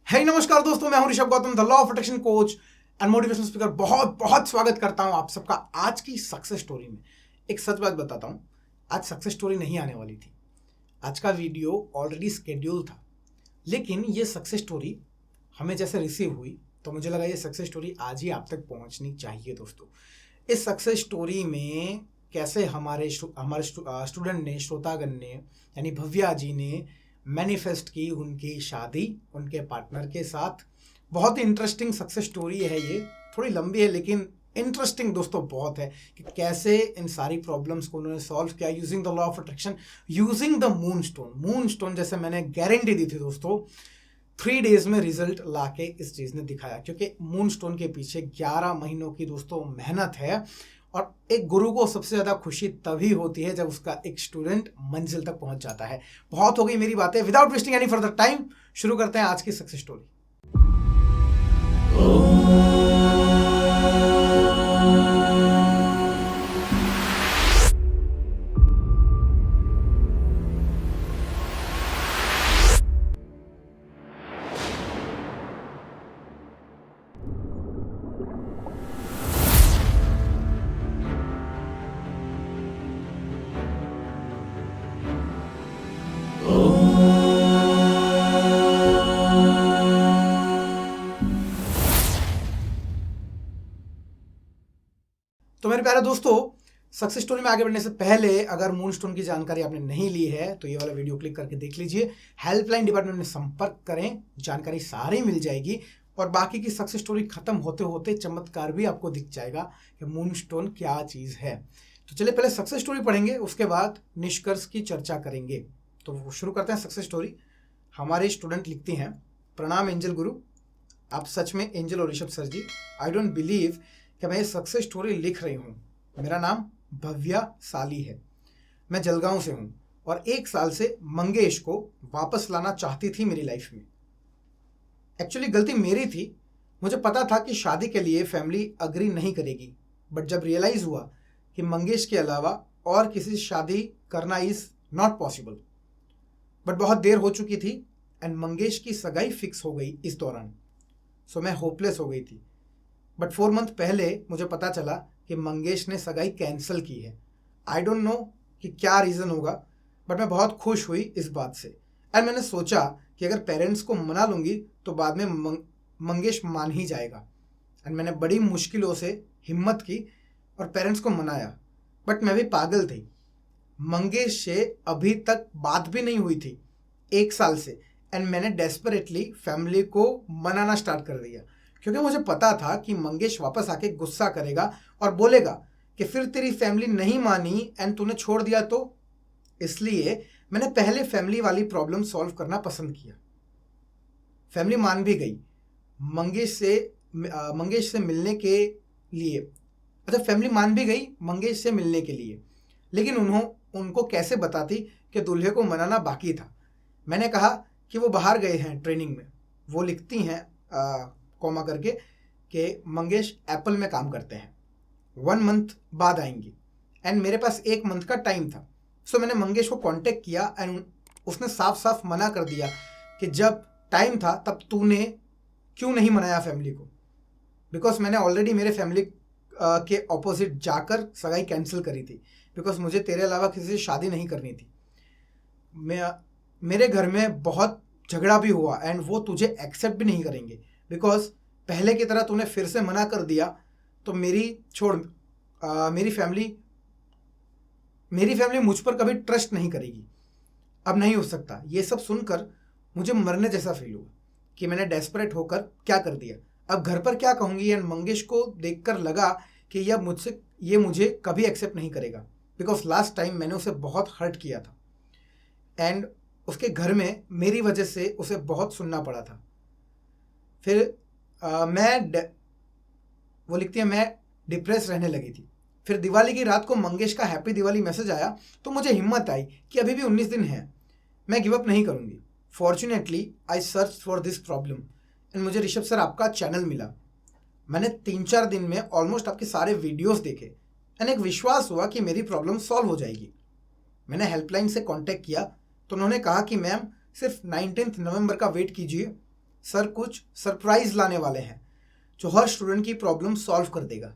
नमस्कार दोस्तों, मैं हूं Rishabh Gautam, the law of attraction coach and motivational speaker. बहुत बहुत स्वागत करता हूं आप सबका आज की सक्सेस स्टोरी में। एक सच बात बताता हूं, आज सक्सेस स्टोरी नहीं आने वाली थी। आज का वीडियो ऑलरेडी स्केड्यूल था, लेकिन ये सक्सेस स्टोरी हमें जैसे रिसीव हुई तो मुझे लगा ये सक्सेस स्टोरी आज ही आप तक पहुंचनी चाहिए। दोस्तों, इस सक्सेस स्टोरी में कैसे हमारे स्टूडेंट ने, श्रोतागण ने, यानी भव्या जी ने मैनिफेस्ट की उनकी शादी उनके पार्टनर के साथ। बहुत ही इंटरेस्टिंग सक्सेस स्टोरी है ये। थोड़ी लंबी है लेकिन इंटरेस्टिंग दोस्तों बहुत है कि कैसे इन सारी प्रॉब्लम्स को उन्होंने सॉल्व किया using the law of attraction, using the moon stone. जैसे मैंने गारंटी दी थी दोस्तों, 3 डेज में रिजल्ट लाके इस चीज़ ने दिखाया, क्योंकि मून स्टोन के पीछे 11 महीनों की दोस्तों मेहनत है। और एक गुरु को सबसे ज़्यादा खुशी तभी होती है जब उसका एक स्टूडेंट मंजिल तक पहुंच जाता है। बहुत हो गई मेरी बातें, without wasting any further time शुरू करते हैं आज की सक्सेस स्टोरी। तो मेरे प्यारे दोस्तों, सक्सेस स्टोरी में आगे बढ़ने से पहले अगर मून स्टोन की जानकारी आपने नहीं ली है तो ये वाला वीडियो क्लिक करके देख लीजिए। हेल्पलाइन डिपार्टमेंट में संपर्क करें, जानकारी सारी मिल जाएगी। और बाकी की सक्सेस स्टोरी खत्म होते होते चमत्कार भी आपको दिख जाएगा कि मून स्टोन क्या चीज़ है। तो चलिए पहले सक्सेस स्टोरी पढ़ेंगे, उसके बाद निष्कर्ष की चर्चा करेंगे। तो शुरू करते हैं सक्सेस स्टोरी। हमारे स्टूडेंट लिखती हैं, प्रणाम एंजल गुरु, आप सच में एंजल और Rishabh sir ji. I don't believe कि मैं ये सक्सेस स्टोरी लिख रही हूँ। मेरा नाम भव्या साली है, मैं जलगांव से हूँ और 1 साल से मंगेश को वापस लाना चाहती थी मेरी लाइफ में। एक्चुअली गलती मेरी थी, मुझे पता था कि शादी के लिए फैमिली अग्री नहीं करेगी, बट जब रियलाइज़ हुआ कि मंगेश के अलावा और किसी से शादी करना इज़ नॉट पॉसिबल, बट बहुत देर हो चुकी थी एंड मंगेश की सगाई फिक्स हो गई इस दौरान। सो मैं होपलेस हो गई थी। बट 4 मंथ पहले मुझे पता चला कि मंगेश ने सगाई कैंसिल की है। आई डोंट नो कि क्या रीज़न होगा, बट मैं बहुत खुश हुई इस बात से। एंड मैंने सोचा कि अगर पेरेंट्स को मना लूँगी तो बाद में मंगेश मान ही जाएगा। एंड मैंने बड़ी मुश्किलों से हिम्मत की और पेरेंट्स को मनाया। बट मैं भी पागल थी, मंगेश से अभी तक बात भी नहीं हुई थी 1 साल से। एंड मैंने डेस्परेटली फैमिली को मनाना स्टार्ट कर दिया, क्योंकि मुझे पता था कि मंगेश वापस आके गुस्सा करेगा और बोलेगा कि फिर तेरी फैमिली नहीं मानी एंड तूने छोड़ दिया। तो इसलिए मैंने पहले फैमिली वाली प्रॉब्लम सॉल्व करना पसंद किया। फैमिली मान भी गई मंगेश से मिलने के लिए। अच्छा, फैमिली मान भी गई मंगेश से मिलने के लिए, लेकिन उनको कैसे बताती कि दूल्हे को मनाना बाकी था। मैंने कहा कि वो बाहर गए हैं ट्रेनिंग में। वो लिखती हैं कॉमा करके कि मंगेश एप्पल में काम करते हैं, 1 मंथ बाद आएंगी। एंड मेरे पास 1 मंथ का टाइम था। सो मैंने मंगेश को कांटेक्ट किया एंड उसने साफ साफ मना कर दिया कि जब टाइम था तब तूने क्यों नहीं मनाया फैमिली को, बिकॉज मैंने ऑलरेडी मेरे फैमिली के ऑपोजिट जाकर सगाई कैंसिल करी थी, बिकॉज मुझे तेरे अलावा किसी से शादी नहीं करनी थी। मेरे घर में बहुत झगड़ा भी हुआ एंड वो तुझे एक्सेप्ट भी नहीं करेंगे, बिकॉज पहले की तरह तूने फिर से मना कर दिया तो मेरी फैमिली मुझ पर कभी ट्रस्ट नहीं करेगी। अब नहीं हो सकता। ये सब सुनकर मुझे मरने जैसा फील हुआ कि मैंने डेस्परेट होकर क्या कर दिया। अब घर पर क्या कहूँगी। एंड मंगेश को देखकर लगा कि ये मुझे कभी एक्सेप्ट नहीं करेगा, बिकॉज लास्ट टाइम मैंने उसे बहुत हर्ट किया था एंड उसके घर में मेरी वजह से उसे बहुत सुनना पड़ा था। फिर वो लिखती है, मैं डिप्रेस रहने लगी थी। फिर दिवाली की रात को मंगेश का हैप्पी दिवाली मैसेज आया तो मुझे हिम्मत आई कि अभी भी 19 दिन हैं, मैं गिव अप नहीं करूँगी। Fortunately I search for this problem and मुझे ऋषभ सर आपका चैनल मिला। मैंने 3-4 दिन में ऑलमोस्ट आपके सारे वीडियोस देखे एंड एक विश्वास हुआ कि मेरी प्रॉब्लम सॉल्व हो जाएगी। मैंने हेल्पलाइन से कांटेक्ट किया तो उन्होंने कहा कि मैम सिर्फ 19 नवंबर का वेट कीजिए, सर कुछ सरप्राइज लाने वाले हैं जो हर स्टूडेंट की प्रॉब्लम सॉल्व कर देगा,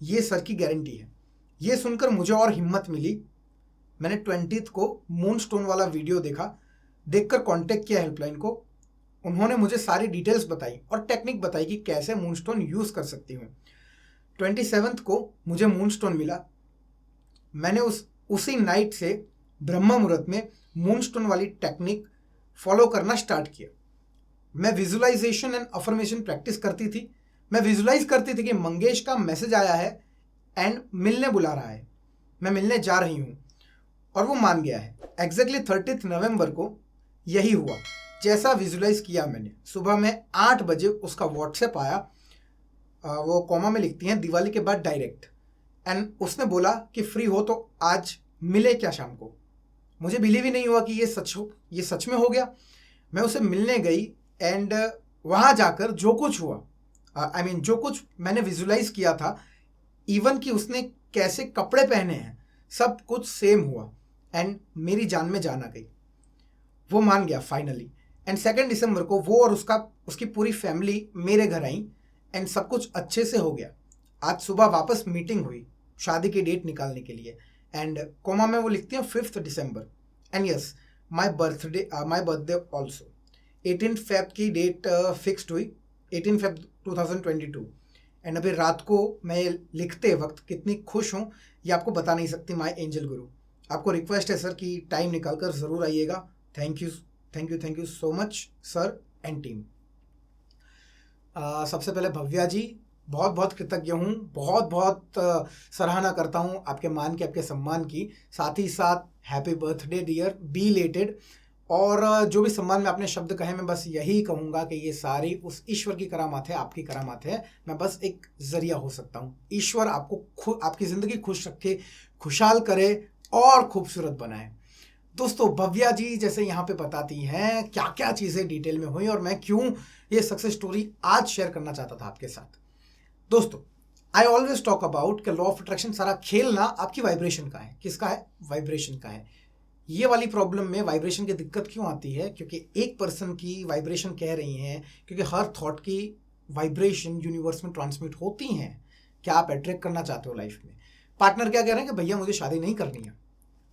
ये सर की गारंटी है। ये सुनकर मुझे और हिम्मत मिली। मैंने 20th को मूनस्टोन वाला वीडियो देखकर कांटेक्ट किया हेल्पलाइन को। उन्होंने मुझे सारी डिटेल्स बताई और टेक्निक बताई कि कैसे मूनस्टोन यूज़ कर सकती हूँ। 27th को मुझे मूनस्टोन मिला। मैंने उसी नाइट से ब्रह्म मुहूर्त में मूनस्टोन वाली टेक्निक फॉलो करना स्टार्ट किया। मैं विजुअलाइजेशन एंड अफर्मेशन प्रैक्टिस करती थी। मैं विजुअलाइज करती थी कि मंगेश का मैसेज आया है एंड मिलने बुला रहा है, मैं मिलने जा रही हूँ, और वो मान गया है। एग्जैक्टली 30 नवंबर को यही हुआ जैसा विजुअलाइज किया मैंने। सुबह में 8 बजे उसका व्हाट्सएप आया, वो कॉमा में लिखती हैं दिवाली के बाद डायरेक्ट, एंड उसने बोला कि फ्री हो तो आज मिले क्या शाम को। मुझे बिलीव ही नहीं हुआ कि ये सच में हो गया। मैं उसे मिलने गई एंड वहाँ जाकर जो कुछ हुआ, जो कुछ मैंने विजुअलाइज किया था, इवन कि उसने कैसे कपड़े पहने हैं, सब कुछ सेम हुआ एंड मेरी जान में जान आ गई। वो मान गया फाइनली। एंड 2 दिसंबर को वो और उसकी पूरी फैमिली मेरे घर आई एंड सब कुछ अच्छे से हो गया। आज सुबह वापस मीटिंग हुई शादी की डेट निकालने के लिए, एंड कोमा में वो लिखती हैं 5 दिसंबर, and yes my birthday also. 18 Feb की डेट फिक्स्ड हुई, 18 फेब 2022। एंड अभी रात को मैं लिखते वक्त कितनी खुश हूँ ये आपको बता नहीं सकती माय एंजल गुरु। आपको रिक्वेस्ट है सर कि टाइम निकाल कर ज़रूर आइएगा। Thank you so much sir and team. सबसे पहले भव्या जी, बहुत बहुत कृतज्ञ हूँ, बहुत सराहना करता हूँ आपके मान की, आपके सम्मान की। साथ ही साथ हैप्पी बर्थडे डियर, बिलेटेड। और जो भी सम्मान में आपने शब्द कहे, मैं बस यही कहूँगा कि ये सारी उस ईश्वर की करामात है, आपकी करामात है। मैं बस एक जरिया हो सकता हूँ। ईश्वर आपको आपकी ज़िंदगी खुश रखे, खुशहाल करे और खूबसूरत बनाए। दोस्तों, भव्या जी जैसे यहाँ पे बताती हैं क्या क्या चीज़ें डिटेल में हुई और मैं क्यों ये सक्सेस स्टोरी आज शेयर करना चाहता था आपके साथ। दोस्तों, आई ऑलवेज टॉक अबाउट कि लॉ ऑफ अट्रैक्शन सारा खेल ना आपकी वाइब्रेशन का है। किसका है? वाइब्रेशन का है। ये वाली प्रॉब्लम में वाइब्रेशन की दिक्कत क्यों आती है? क्योंकि एक पर्सन की वाइब्रेशन कह रही हैं, क्योंकि हर थॉट की वाइब्रेशन यूनिवर्स में ट्रांसमिट होती हैं। क्या आप अट्रैक्ट करना चाहते हो लाइफ में? पार्टनर क्या कह रहे हैं कि भैया मुझे शादी नहीं करनी है,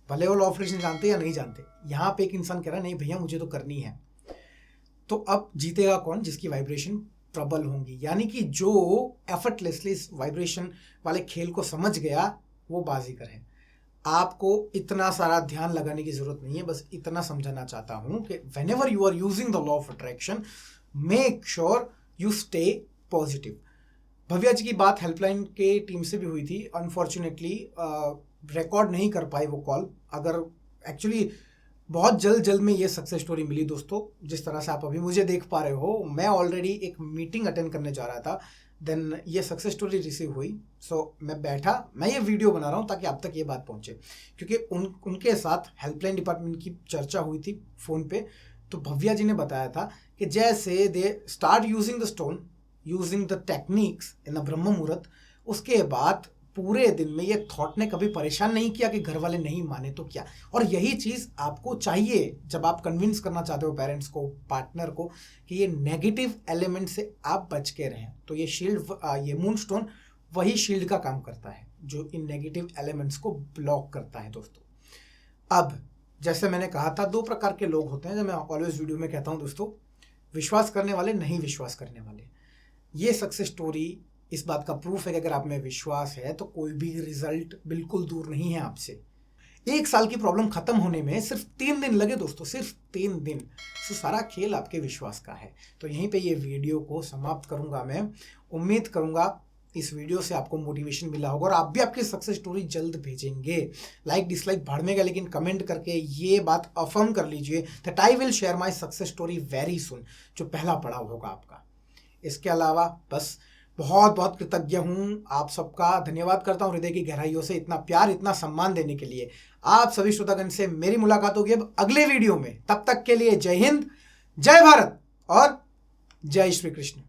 भले वो लॉ ऑफ अट्रैक्शन जानते या नहीं जानते। यहाँ पे एक इंसान कह रहा है नहीं भैया मुझे तो करनी है। तो अब जीतेगा कौन? जिसकी वाइब्रेशन प्रबल होंगी, यानी कि जो एफर्टलेसली इस वाइब्रेशन वाले खेल को समझ गया वो बाजीगर है। आपको इतना सारा ध्यान लगाने की जरूरत नहीं है, बस इतना समझाना चाहता हूं कि whenever you are using the law of attraction, make sure you stay positive. Bhavya ji की बात हेल्पलाइन के टीम से भी हुई थी। अनफॉर्चुनेटली रिकॉर्ड नहीं कर पाई वो कॉल। अगर एक्चुअली बहुत जल्द में ये सक्सेस स्टोरी मिली दोस्तों, जिस तरह से आप अभी मुझे देख पा रहे हो। मैं ऑलरेडी एक मीटिंग अटेंड करने जा रहा था, देन ये सक्सेस स्टोरी रिसीव हुई। सो मैं बैठा, मैं ये वीडियो बना रहा हूँ ताकि आप तक ये बात पहुँचे, क्योंकि उनके साथ हेल्पलाइन डिपार्टमेंट की चर्चा हुई थी फ़ोन पे। तो भव्या जी ने बताया था कि जैसे they start using the stone, using the techniques in the ब्रह्म मुहूर्त, उसके बाद पूरे दिन में ये थॉट ने कभी परेशान नहीं किया कि घर वाले नहीं माने तो क्या। और यही चीज़ आपको चाहिए जब आप कन्विंस करना चाहते हो पेरेंट्स को, पार्टनर को, कि ये नेगेटिव एलिमेंट से आप बच के रहें। तो ये शील्ड, ये मूनस्टोन वही शील्ड का काम करता है जो इन नेगेटिव एलिमेंट्स को ब्लॉक करता है दोस्तों। अब जैसे मैंने कहा था, 2 प्रकार के लोग होते हैं, जो मैं ऑलवेज वीडियो में कहता हूँ दोस्तों, विश्वास करने वाले, नहीं विश्वास करने वाले। ये सक्सेस स्टोरी इस बात का प्रूफ है कि अगर आप में विश्वास है तो कोई भी रिजल्ट बिल्कुल दूर नहीं है आपसे। 1 साल की प्रॉब्लम खत्म होने में सिर्फ 3 दिन लगे दोस्तों, सिर्फ 3 दिन। तो सारा खेल आपके विश्वास का है। तो यहीं पे ये वीडियो को समाप्त करूंगा मैं। उम्मीद करूंगा इस वीडियो से आपको मोटिवेशन मिला होगा और आप भी आपकी सक्सेस स्टोरी जल्द भेजेंगे। लाइक डिसलाइक भाड़ में गया, लेकिन कमेंट करके ये बात अफर्म कर लीजिए that I will share my success story very soon, जो पहला पड़ाव होगा आपका। इसके अलावा बस बहुत कृतज्ञ हूँ, आप सबका धन्यवाद करता हूँ हृदय की गहराइयों से, इतना प्यार, इतना सम्मान देने के लिए। आप सभी श्रोतागण से मेरी मुलाकात होगी अब अगले वीडियो में। तब तक के लिए जय हिंद, जय भारत और जय श्री कृष्ण।